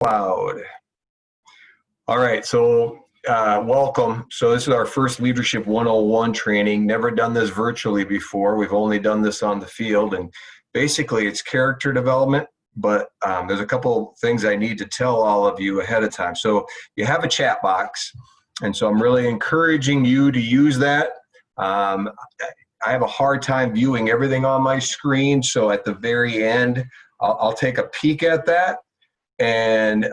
Cloud. All right, so welcome. So this is our first Leadership 101 training. Never done this virtually before. We've only done this on the field, and basically it's character development, but there's a couple things I need to tell all of you ahead of time. So you have a chat box, and so I'm really encouraging you to use that. I have a hard time viewing everything on my screen, so at the very end, I'll take a peek at that. And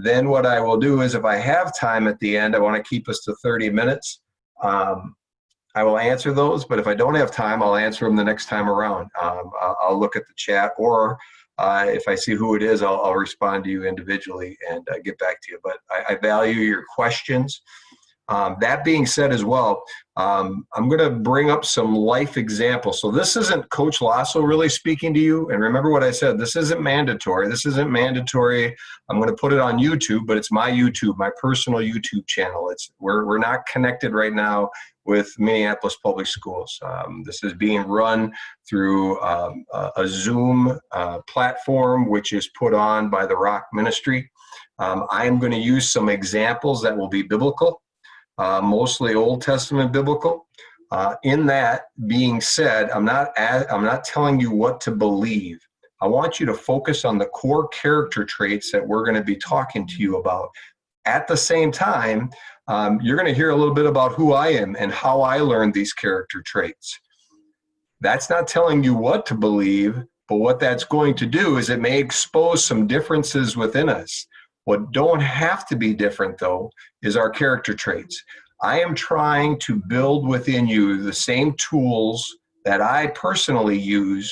then what I will do is if I have time at the end, I want to keep us to 30 minutes. I will answer those, but if I don't have time, I'll answer them the next time around. I'll look at the chat, or if I see who it is, I'll respond to you individually and get back to you. But I value your questions. That being said as well, I'm going to bring up some life examples. So this isn't Coach Lasso really speaking to you. And remember what I said, this isn't mandatory. This isn't mandatory. I'm going to put it on YouTube, but it's my YouTube, my personal YouTube channel. We're not connected right now with Minneapolis Public Schools. This is being run through a Zoom platform, which is put on by the Rock Ministry. I am going to use some examples that will be biblical. Mostly Old Testament biblical. In that being said, I'm not telling you what to believe. I want you to focus on the core character traits that we're going to be talking to you about. At the same time, you're going to hear a little bit about who I am and how I learned these character traits. That's not telling you what to believe, but what that's going to do is it may expose some differences within us. What don't have to be different, though, is our character traits. I am trying to build within you the same tools that I personally use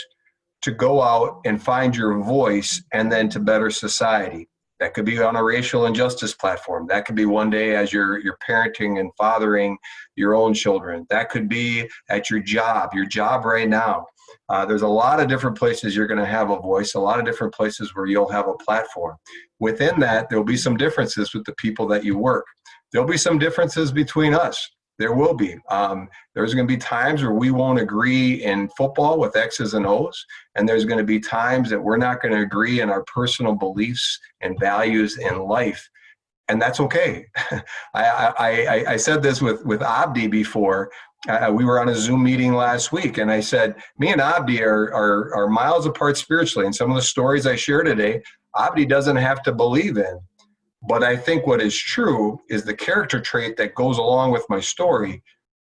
to go out and find your voice and then to better society. That could be on a racial injustice platform. That could be one day as you're parenting and fathering your own children. That could be at your job right now. There's a lot of different places you're going to have a voice, a lot of different places where you'll have a platform. Within that, there'll be some differences with the people that you work. There'll be some differences between us. There will be. There's going to be times where we won't agree in football with X's and O's, and there's going to be times that we're not going to agree in our personal beliefs and values in life, and that's okay. I said this with Abdi before. We were on a Zoom meeting last week, and I said, me and Abdi are miles apart spiritually, and some of the stories I share today, Abdi doesn't have to believe in. But I think what is true is the character trait that goes along with my story.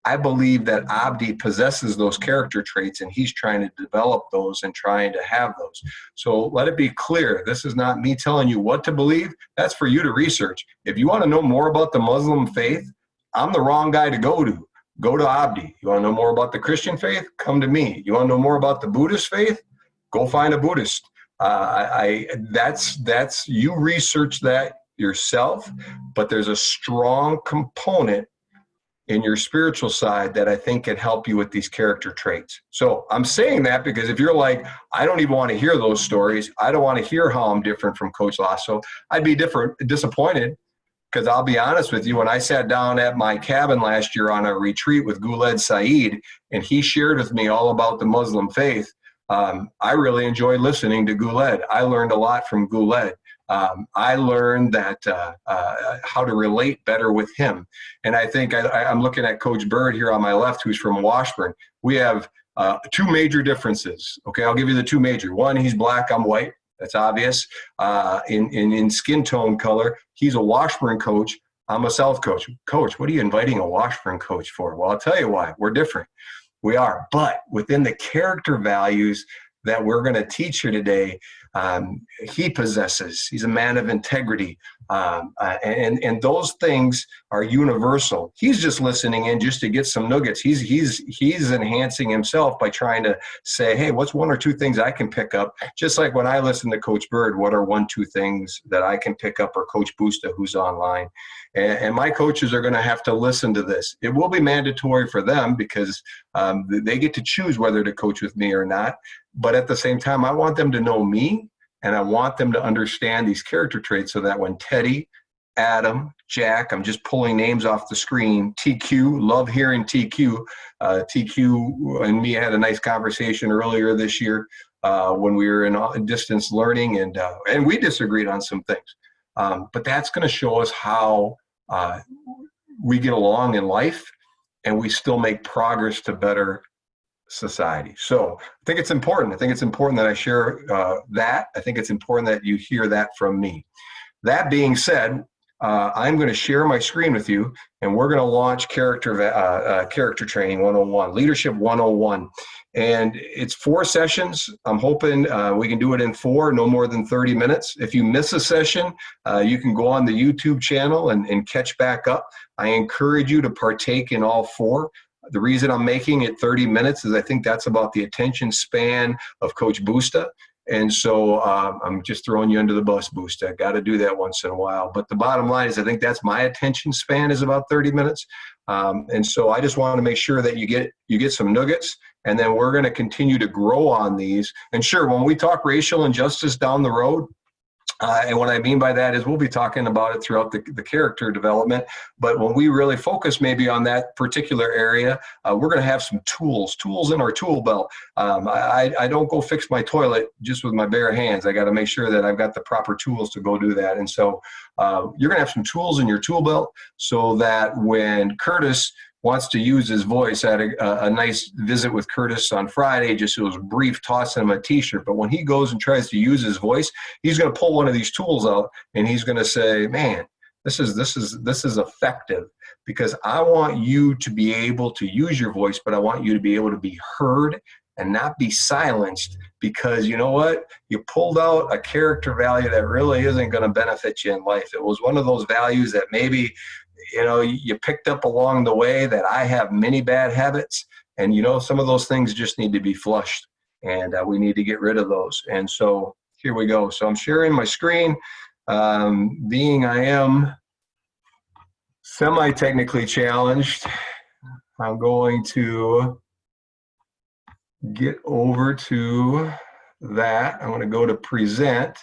I believe that Abdi possesses those character traits, and he's trying to develop those and trying to have those. So let it be clear, this is not me telling you what to believe. That's for you to research. If you want to know more about the Muslim faith, I'm the wrong guy to go to. Go to Abdi. You want to know more about the Christian faith? Come to me. You want to know more about the Buddhist faith? Go find a Buddhist. That's you research that yourself, but there's a strong component in your spiritual side that I think can help you with these character traits. So I'm saying that because if you're like, I don't even want to hear those stories, I don't want to hear how I'm different from Coach Lasso, I'd be disappointed. Because I'll be honest with you, when I sat down at my cabin last year on a retreat with Guled Saeed, and he shared with me all about the Muslim faith, I really enjoyed listening to Guled. I learned a lot from Guled. I learned that how to relate better with him. And I think I'm looking at Coach Bird here on my left, who's from Washburn. We have two major differences. Okay, I'll give you the two major. One, he's black, I'm white. That's obvious. In skin tone color, he's a Washburn coach. I'm a South coach. Coach, what are you inviting a Washburn coach for? Well, I'll tell you why. We're different. We are. But within the character values that we're going to teach you today, he possesses. He's a man of integrity. And those things are universal. He's just listening in just to get some nuggets. He's enhancing himself by trying to say, hey, what's one or two things I can pick up? Just like when I listen to Coach Bird, what are 1-2 things that I can pick up, or Coach Busta, who's online. And my coaches are going to have to listen to this. It will be mandatory for them because they get to choose whether to coach with me or not. But at the same time, I want them to know me, and I want them to understand these character traits so that when Teddy, Adam, Jack, I'm just pulling names off the screen, TQ, love hearing TQ. TQ and me had a nice conversation earlier this year when we were in distance learning, and we disagreed on some things. But that's going to show us how we get along in life and we still make progress to better society. So I think it's important. I think it's important that I share that. I think it's important that you hear that from me. That being said, I'm going to share my screen with you, and we're going to launch character training 101, leadership 101. And it's 4 sessions. I'm hoping we can do it in 4, no more than 30 minutes. If you miss a session, you can go on the YouTube channel and catch back up. I encourage you to partake in all 4. The reason I'm making it 30 minutes is I think that's about the attention span of Coach Busta. And so I'm just throwing you under the bus, Busta. I got to do that once in a while. But the bottom line is I think that's my attention span is about 30 minutes. And so I just want to make sure that you get some nuggets, and then we're going to continue to grow on these. And sure, when we talk racial injustice down the road, and what I mean by that is we'll be talking about it throughout the character development. But when we really focus maybe on that particular area, we're going to have some tools in our tool belt. I don't go fix my toilet just with my bare hands. I got to make sure that I've got the proper tools to go do that. And so you're going to have some tools in your tool belt so that when Curtis wants to use his voice. I had a nice visit with Curtis on Friday, just it was brief, tossing him a t-shirt. But when he goes and tries to use his voice, he's going to pull one of these tools out and he's going to say, man, this is effective, because I want you to be able to use your voice, but I want you to be able to be heard and not be silenced, because you know what? You pulled out a character value that really isn't going to benefit you in life. It was one of those values that maybe, you know, you picked up along the way, that I have many bad habits, and you know, some of those things just need to be flushed, and we need to get rid of those. And so here we go. So I'm sharing my screen. Being I am semi-technically challenged, I'm going to get over to that. I'm going to go to present.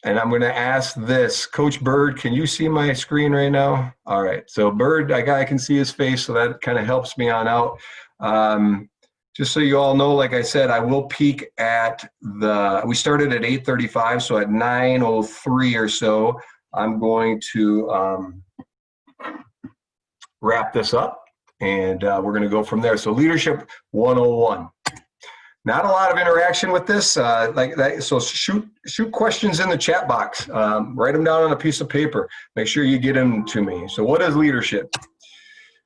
And I'm going to ask this, Coach Bird, can you see my screen right now? All right. So Bird, I can see his face, so that kind of helps me on out. Just so you all know, like I said, I will peak at we started at 8:35, so at 9:03 or so, I'm going to wrap this up, and we're going to go from there. So Leadership 101. Not a lot of interaction with this, like that. So shoot questions in the chat box. Write them down on a piece of paper. Make sure you get them to me. So what is leadership?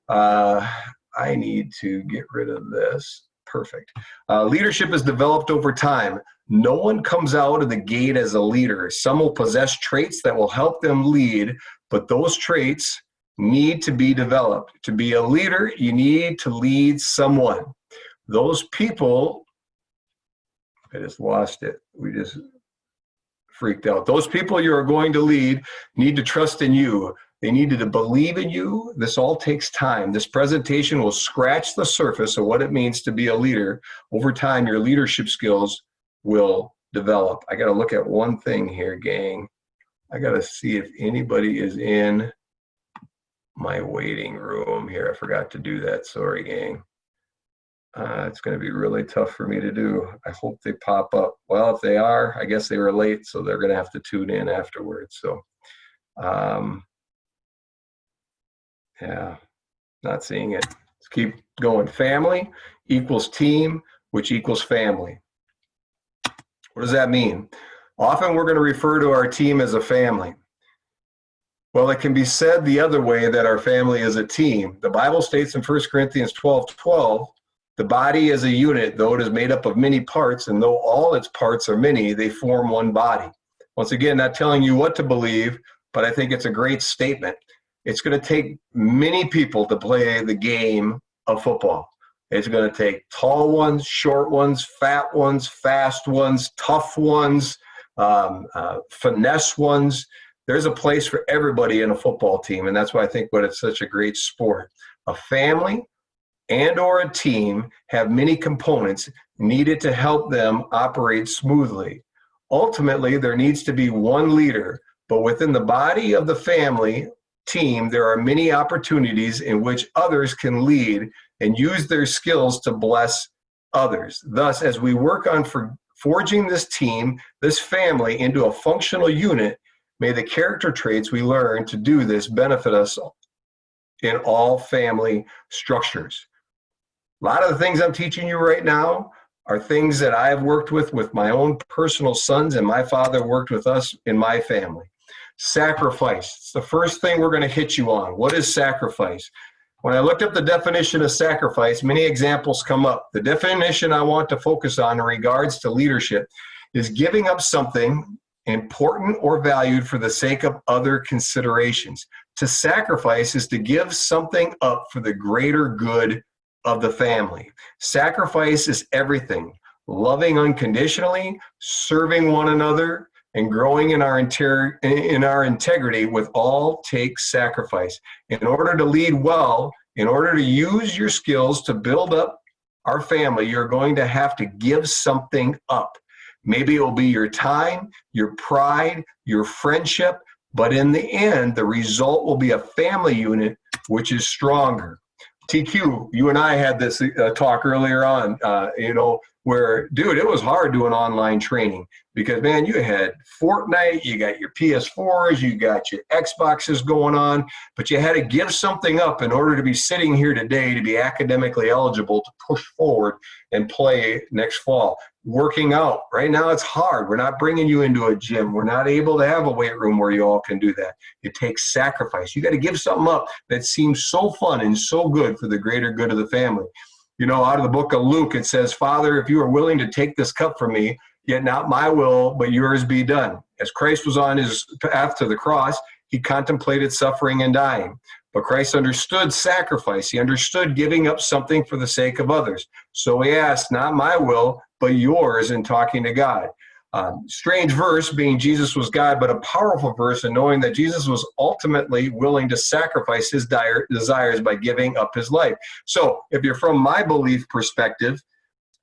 I need to get rid of this. Perfect. Leadership is developed over time. No one comes out of the gate as a leader. Some will possess traits that will help them lead, but those traits need to be developed. To be a leader, you need to lead someone. Those people, I just lost it. We just freaked out. Those people you are going to lead need to trust in you. They needed to believe in you. This all takes time. This presentation will scratch the surface of what it means to be a leader. Over time, your leadership skills will develop. I got to look at one thing here, gang. I got to see if anybody is in my waiting room here. I forgot to do that. Sorry, gang. It's going to be really tough for me to do. I hope they pop up. Well, if they are, I guess they were late, so they're going to have to tune in afterwards. So, yeah, not seeing it. Let's keep going. Family equals team, which equals family. What does that mean? Often we're going to refer to our team as a family. Well, it can be said the other way, that our family is a team. The Bible states in 1 Corinthians 12:12, the body is a unit, though it is made up of many parts, and though all its parts are many, they form one body. Once again, not telling you what to believe, but I think it's a great statement. It's going to take many people to play the game of football. It's going to take tall ones, short ones, fat ones, fast ones, tough ones, finesse ones. There's a place for everybody in a football team, and that's why I think it's such a great sport. A family and or a team have many components needed to help them operate smoothly. Ultimately, there needs to be one leader, but within the body of the family team, there are many opportunities in which others can lead and use their skills to bless others. Thus, as we work on forging this team, this family into a functional unit. May the character traits we learn to do this benefit us in all family structures. A lot of the things I'm teaching you right now are things that I've worked with my own personal sons, and my father worked with us in my family. Sacrifice. It's the first thing we're going to hit you on. What is sacrifice? When I looked up the definition of sacrifice, many examples come up. The definition I want to focus on in regards to leadership is giving up something important or valued for the sake of other considerations. To sacrifice is to give something up for the greater good of the family. Sacrifice is everything. Loving unconditionally, serving one another, and growing in our integrity with all takes sacrifice. In order to lead well, in order to use your skills to build up our family, you're going to have to give something up. Maybe it will be your time, your pride, your friendship, but in the end, the result will be a family unit which is stronger. TQ, you and I had this talk earlier on, where, dude, it was hard doing online training because, man, you had Fortnite, you got your PS4s, you got your Xboxes going on, but you had to give something up in order to be sitting here today, to be academically eligible to push forward and play next fall. Working out, right now it's hard. We're not bringing you into a gym. We're not able to have a weight room where you all can do that. It takes sacrifice. You got to give something up that seems so fun and so good for the greater good of the family. Out of the book of Luke, it says, Father, if you are willing to take this cup from me, yet not my will, but yours be done. As Christ was on his path to the cross, he contemplated suffering and dying. But Christ understood sacrifice. He understood giving up something for the sake of others. So he asked, not my will, but yours, in talking to God. Strange verse, being Jesus was God, but a powerful verse in knowing that Jesus was ultimately willing to sacrifice his desires by giving up his life. So if you're from my belief perspective,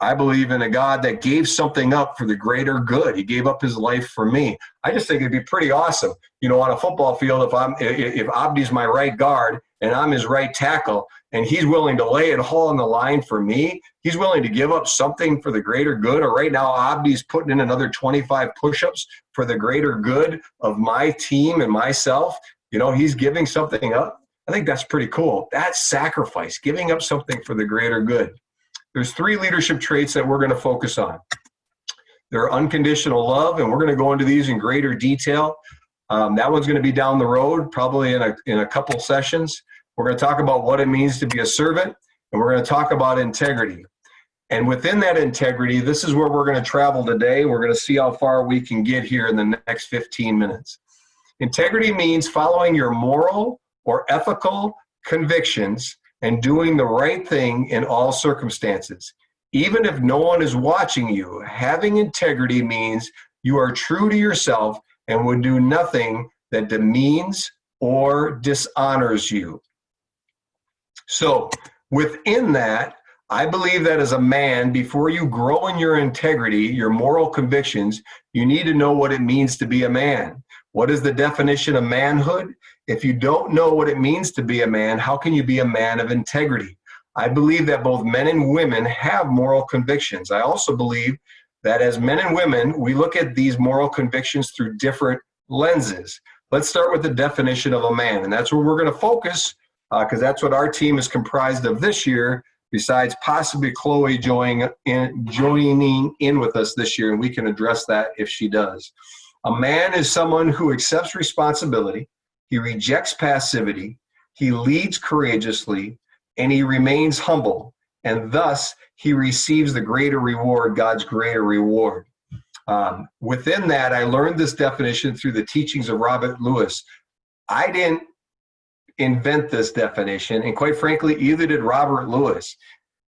I believe in a God that gave something up for the greater good. He gave up his life for me. I just think it'd be pretty awesome, on a football field, if Abdi's my right guard and I'm his right tackle, and he's willing to lay it all on the line for me. He's willing to give up something for the greater good. Or right now, Abdi's putting in another 25 push-ups for the greater good of my team and myself. He's giving something up. I think that's pretty cool. That's sacrifice, giving up something for the greater good. There's 3 leadership traits that we're going to focus on. They're unconditional love, and we're going to go into these in greater detail. That one's going to be down the road, probably in a couple sessions. We're going to talk about what it means to be a servant, and we're going to talk about integrity. And within that integrity, this is where we're going to travel today. We're going to see how far we can get here in the next 15 minutes. Integrity means following your moral or ethical convictions and doing the right thing in all circumstances. Even if no one is watching you, having integrity means you are true to yourself and would do nothing that demeans or dishonors you. So within that, I believe that as a man, before you grow in your integrity, your moral convictions, you need to know what it means to be a man. What is the definition of manhood? If you don't know what it means to be a man, how can you be a man of integrity? I believe that both men and women have moral convictions. I also believe that as men and women, we look at these moral convictions through different lenses. Let's start with the definition of a man, and that's where we're going to focus because that's what our team is comprised of this year, besides possibly Chloe joining in with us this year, and we can address that if she does. A man is someone who accepts responsibility, he rejects passivity, he leads courageously, and he remains humble, and thus he receives the greater reward, God's greater reward. Within that, I learned this definition through the teachings of Robert Lewis. I didn't invent this definition, and quite frankly, either did Robert Lewis.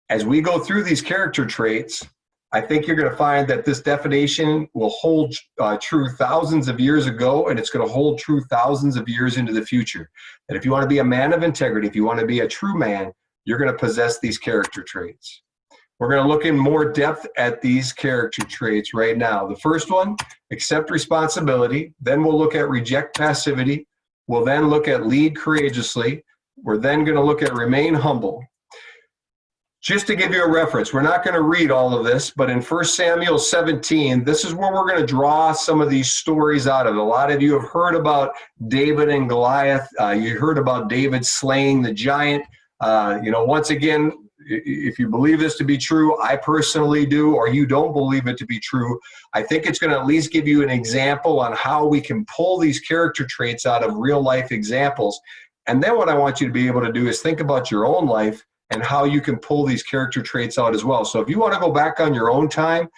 As we go through these character traits, I think you're going to find that this definition will hold true thousands of years ago, and it's going to hold true thousands of years into the future. And if you want to be a man of integrity, if you want to be a true man, you're going to possess these character traits. We're going to look in more depth at these character traits right now. The first one, accept responsibility. Then we'll look at reject passivity. We'll then look at lead courageously. We're then going to look at remain humble. Just to give you a reference, we're not going to read all of this, but in 1 Samuel 17, this is where we're going to draw some of these stories out of. A lot of you have heard about David and Goliath. You heard about David slaying the giant. Once again, if you believe this to be true, I personally do, or you don't believe it to be true, I think it's going to at least give you an example on how we can pull these character traits out of real life examples. And then what I want you to be able to do is think about your own life and how you can pull these character traits out as well. So if you want to go back on your own time,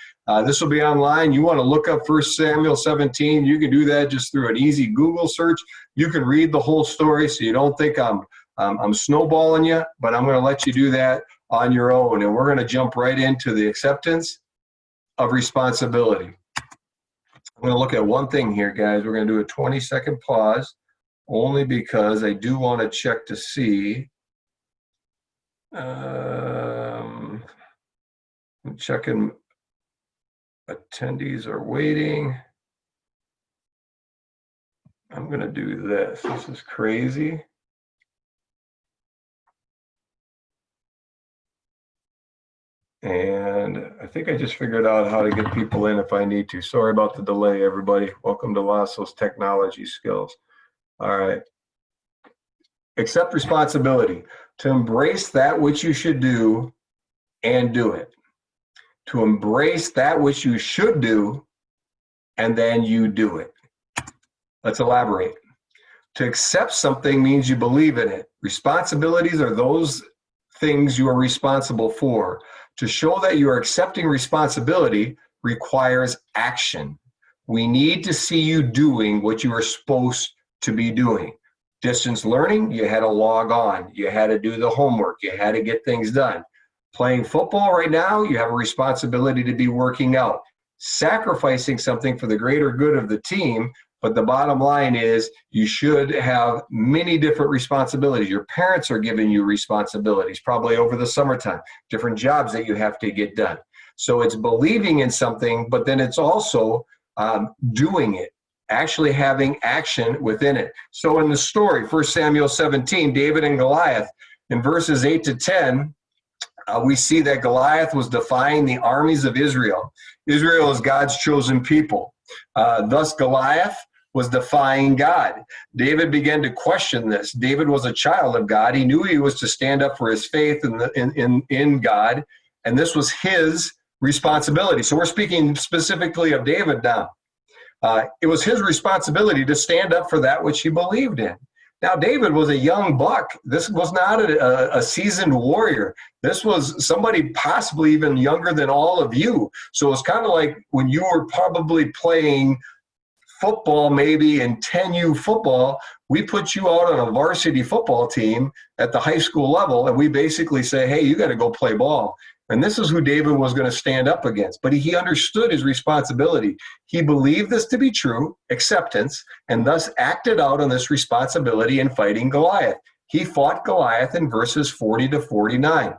this will be online. You want to look up 1 Samuel 17, you can do that just through an easy Google search. You can read the whole story so you don't think I'm snowballing you, but I'm going to let you do that on your own. And we're going to jump right into the acceptance of responsibility. I'm going to look at one thing here, guys. We're going to do a 20-second pause, only because I do want to check to see. I'm checking. Attendees are waiting. I'm going to do this. This is crazy. And I think I just figured out how to get people in if I need to. Sorry about the delay, everybody. Welcome to Lasso's Technology Skills. All right. Accept responsibility. To embrace that which you should do and do it. To embrace that which you should do and then you do it. Let's elaborate. To accept something means you believe in it. Responsibilities are those things you are responsible for. To show that you are accepting responsibility requires action. We need to see you doing what you are supposed to be doing. Distance learning, you had to log on. You had to do the homework. You had to get things done. Playing football right now, you have a responsibility to be working out. Sacrificing something for the greater good of the team, but the bottom line is you should have many different responsibilities. Your parents are giving you responsibilities, probably over the summertime, different jobs that you have to get done. So it's believing in something, but then it's also doing it. Actually having action within it. So in the story, 1 Samuel 17, David and Goliath, in verses 8 to 10, we see that Goliath was defying the armies of Israel. Israel is God's chosen people. Thus Goliath was defying God. David began to question this. David was a child of God. He knew he was to stand up for his faith in God, and this was his responsibility. So we're speaking specifically of David now. It was his responsibility to stand up for that which he believed in. Now, David was a young buck. This was not a seasoned warrior. This was somebody possibly even younger than all of you. So it's kind of like when you were probably playing football, maybe in 10U football, we put you out on a varsity football team at the high school level, and we basically say, hey, you got to go play ball. And this is who David was going to stand up against. But he understood his responsibility. He believed this to be true, acceptance, and thus acted out on this responsibility in fighting Goliath. He fought Goliath in verses 40 to 49.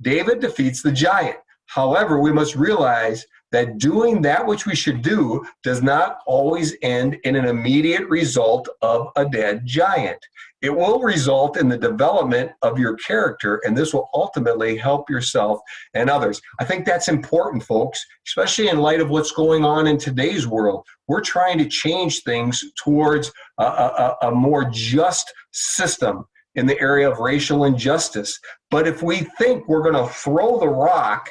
David defeats the giant. However, we must realize that doing that which we should do does not always end in an immediate result of a dead giant. It will result in the development of your character, and this will ultimately help yourself and others. I think that's important, folks, especially in light of what's going on in today's world. We're trying to change things towards a more just system in the area of racial injustice. But if we think we're going to throw the rock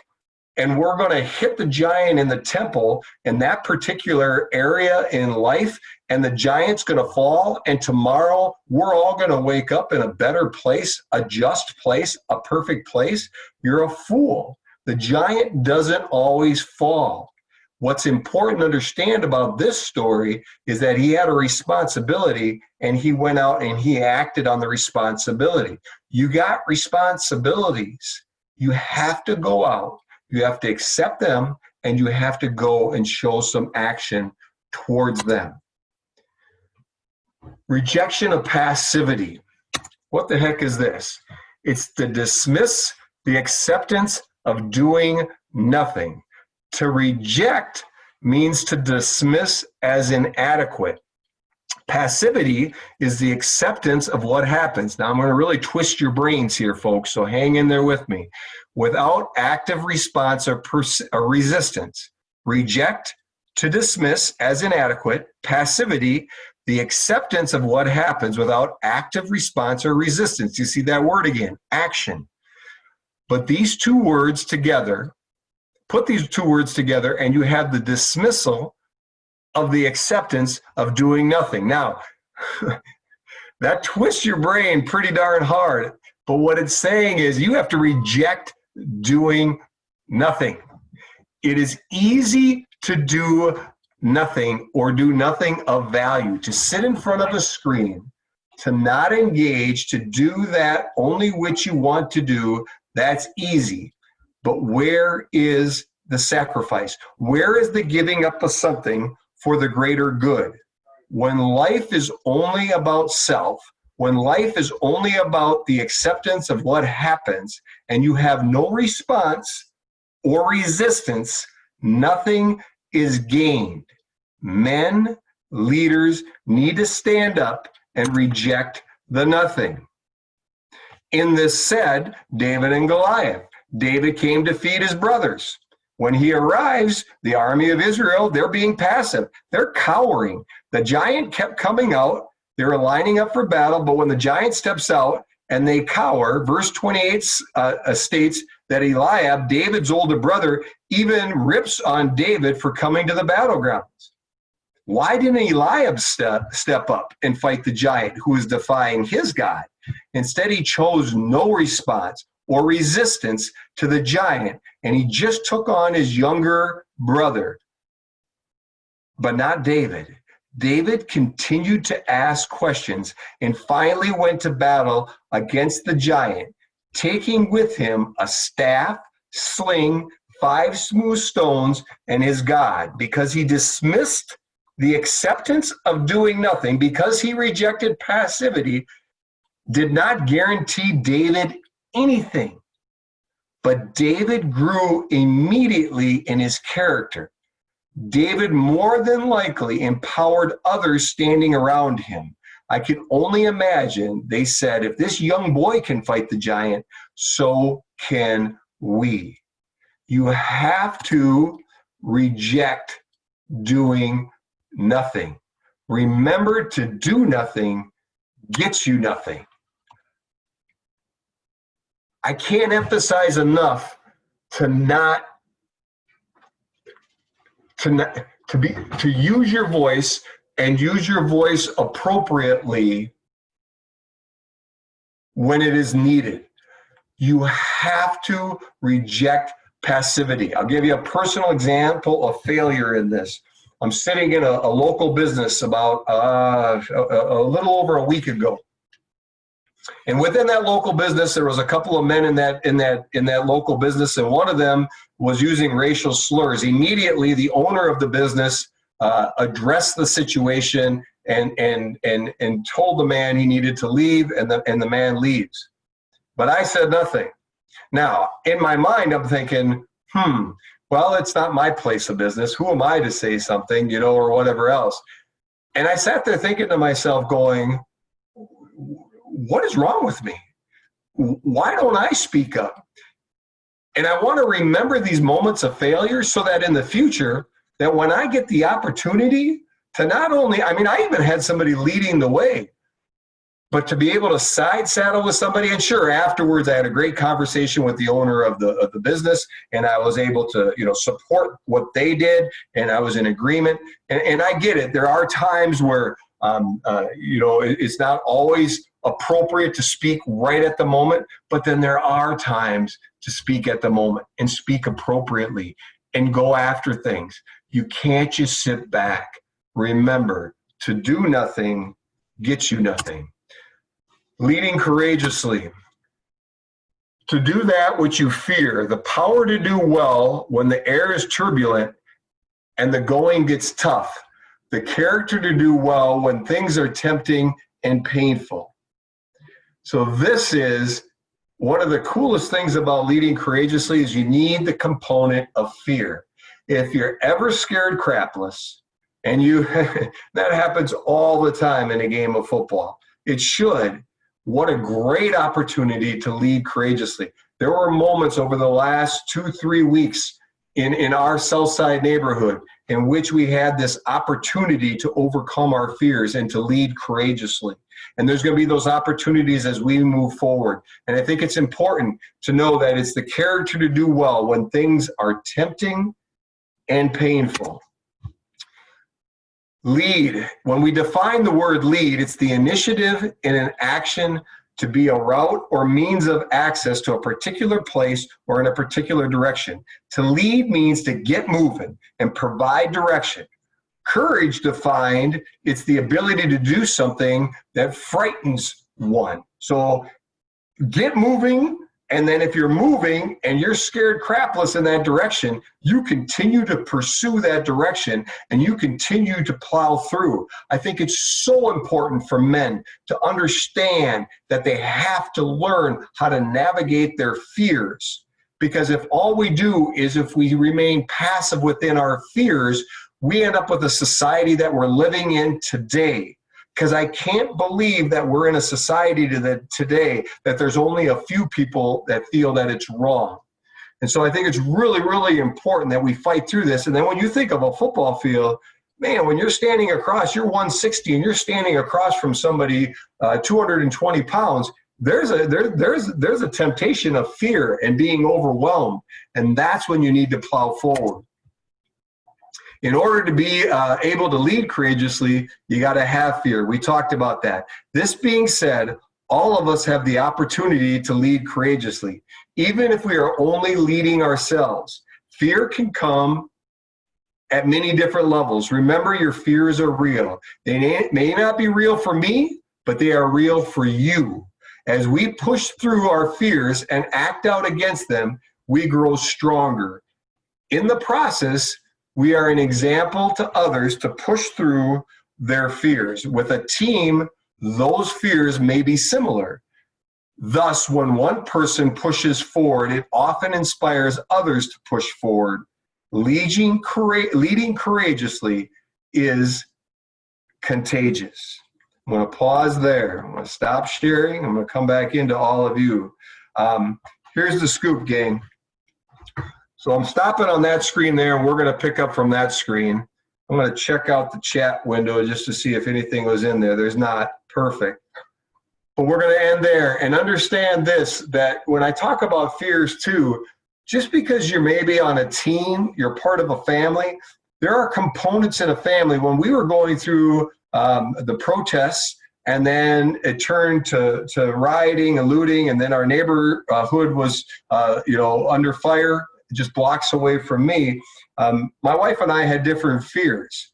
and we're going to hit the giant in the temple in that particular area in life, and the giant's going to fall, and tomorrow we're all going to wake up in a better place, a just place, a perfect place, you're a fool. The giant doesn't always fall. What's important to understand about this story is that he had a responsibility, and he went out and he acted on the responsibility. You got responsibilities. You have to go out. You have to accept them, and you have to go and show some action towards them. Rejection of passivity. What the heck is this? It's to dismiss the acceptance of doing nothing. To reject means to dismiss as inadequate. Passivity is the acceptance of what happens. Now, I'm going to really twist your brains here, folks, so hang in there with me. Without active response or resistance. Reject, to dismiss as inadequate. Passivity, the acceptance of what happens without active response or resistance. You see that word again, action. But these two words together, put these two words together, and you have the dismissal of the acceptance of doing nothing. Now, that twists your brain pretty darn hard, but what it's saying is you have to reject doing nothing. It is easy to do nothing or do nothing of value, to sit in front of a screen, to not engage, to do that only which you want to do. That's easy. But where is the sacrifice? Where is the giving up of something for the greater good? When life is only about self, when life is only about the acceptance of what happens, and you have no response or resistance, nothing is gained. Men, leaders need to stand up and reject the nothing. In this said, David and Goliath. David came to feed his brothers. When he arrives, the army of Israel, they're being passive. They're cowering. The giant kept coming out. They were lining up for battle, but when the giant steps out and they cower, verse 28 states that Eliab, David's older brother, even rips on David for coming to the battlegrounds. Why didn't Eliab step up and fight the giant who was defying his God? Instead, he chose no response or resistance to the giant, and he just took on his younger brother. But not David. David continued to ask questions and finally went to battle against the giant, taking with him a staff, sling, 5 smooth stones, and his God, because he dismissed the acceptance of doing nothing, because he rejected passivity, did not guarantee David anything. But David grew immediately in his character. David more than likely empowered others standing around him. I can only imagine they said, if this young boy can fight the giant, so can we. You have to reject doing nothing. Remember, to do nothing gets you nothing. I can't emphasize enough to use your voice and use your voice appropriately when it is needed. You have to reject passivity. I'll give you a personal example of failure in this. I'm sitting in a local business about a little over a week ago. And within that local business, there was a couple of men in that local business, and one of them was using racial slurs. Immediately, the owner of the business addressed the situation and told the man he needed to leave, and the man leaves. But I said nothing. Now, in my mind, I'm thinking, well, it's not my place of business. Who am I to say something, or whatever else? And I sat there thinking to myself, going, what is wrong with me? Why don't I speak up? And I want to remember these moments of failure so that in the future, that when I get the opportunity to not only, I even had somebody leading the way, but to be able to side saddle with somebody. And sure, afterwards, I had a great conversation with the owner of the business, and I was able to, support what they did, and I was in agreement. And I get it. There are times where, it's not always appropriate to speak right at the moment, but then there are times to speak at the moment and speak appropriately and go after things. You can't just sit back. Remember, to do nothing gets you nothing. Leading courageously. To do that which you fear, the power to do well when the air is turbulent and the going gets tough, the character to do well when things are tempting and painful. So this is one of the coolest things about leading courageously is you need the component of fear. If you're ever scared crapless, And you that happens all the time in a game of football. It should. What a great opportunity to lead courageously. There were moments over the last 2-3 weeks in our Southside neighborhood in which we had this opportunity to overcome our fears and to lead courageously. And there's going to be those opportunities as we move forward. And I think it's important to know that it's the character to do well when things are tempting and painful. Lead. When we define the word lead, it's the initiative in an action to be a route or means of access to a particular place or in a particular direction. To lead means to get moving and provide direction. Courage defined, it's the ability to do something that frightens one. So get moving, and then if you're moving and you're scared crapless in that direction, you continue to pursue that direction and you continue to plow through. I think it's so important for men to understand that they have to learn how to navigate their fears. Because if all we do is if we remain passive within our fears, we end up with a society that we're living in today. Because I can't believe that we're in a society today that there's only a few people that feel that it's wrong. And so I think it's really, really important that we fight through this. And then when you think of a football field, man, when you're standing across, you're 160 and you're standing across from somebody 220 pounds, there's a temptation of fear and being overwhelmed. And that's when you need to plow forward. In order to be able to lead courageously, you got to have fear. We talked about that. This being said, all of us have the opportunity to lead courageously, even if we are only leading ourselves. Fear can come at many different levels. Remember, your fears are real. They may not be real for me, but they are real for you. As we push through our fears and act out against them, we grow stronger. In the process, we are an example to others to push through their fears. With a team, those fears may be similar. Thus, when one person pushes forward, it often inspires others to push forward. Leading courageously is contagious. I'm going to pause there. I'm going to stop sharing. I'm going to come back into all of you. Here's the scoop, gang. So I'm stopping on that screen there, and we're going to pick up from that screen. I'm going to check out the chat window just to see if anything was in there. There's not. Perfect. But we're going to end there and understand this, that when I talk about fears too, just because you're maybe on a team, you're part of a family, there are components in a family. When we were going through the protests, and then it turned to rioting and looting, and then our neighborhood was under fire, just blocks away from me. My wife and I had different fears,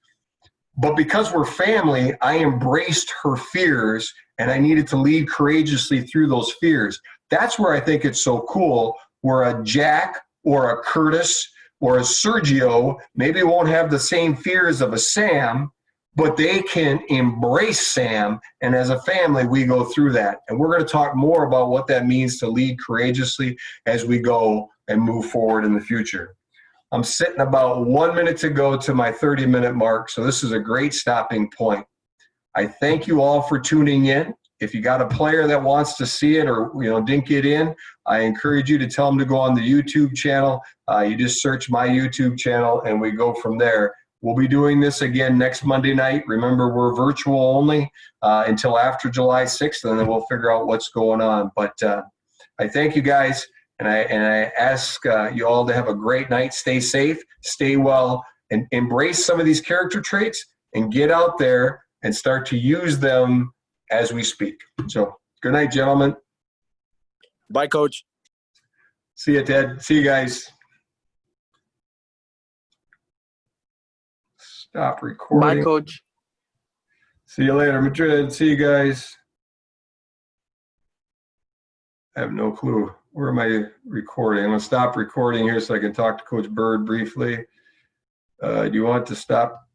but because we're family, I embraced her fears and I needed to lead courageously through those fears. That's where I think it's so cool, where a Jack or a Curtis or a Sergio maybe won't have the same fears of a Sam, but they can embrace Sam, and as a family, we go through that. And we're going to talk more about what that means to lead courageously as we go and move forward in the future. I'm sitting about 1 minute to go to my 30-minute mark, so this is a great stopping point. I thank you all for tuning in. If you got a player that wants to see it or didn't get in, I encourage you to tell them to go on the YouTube channel. You just search my YouTube channel, and we go from there. We'll be doing this again next Monday night. Remember, we're virtual only until after July 6th, and then we'll figure out what's going on. But I thank you guys. And I ask you all to have a great night. Stay safe, stay well, and embrace some of these character traits and get out there and start to use them as we speak. So good night, gentlemen. Bye, Coach. See you, Ted. See you guys. Stop recording. Bye, Coach. See you later, Madrid. See you guys. I have no clue. Where am I recording? I'm going to stop recording here so I can talk to Coach Bird briefly. Do you want to stop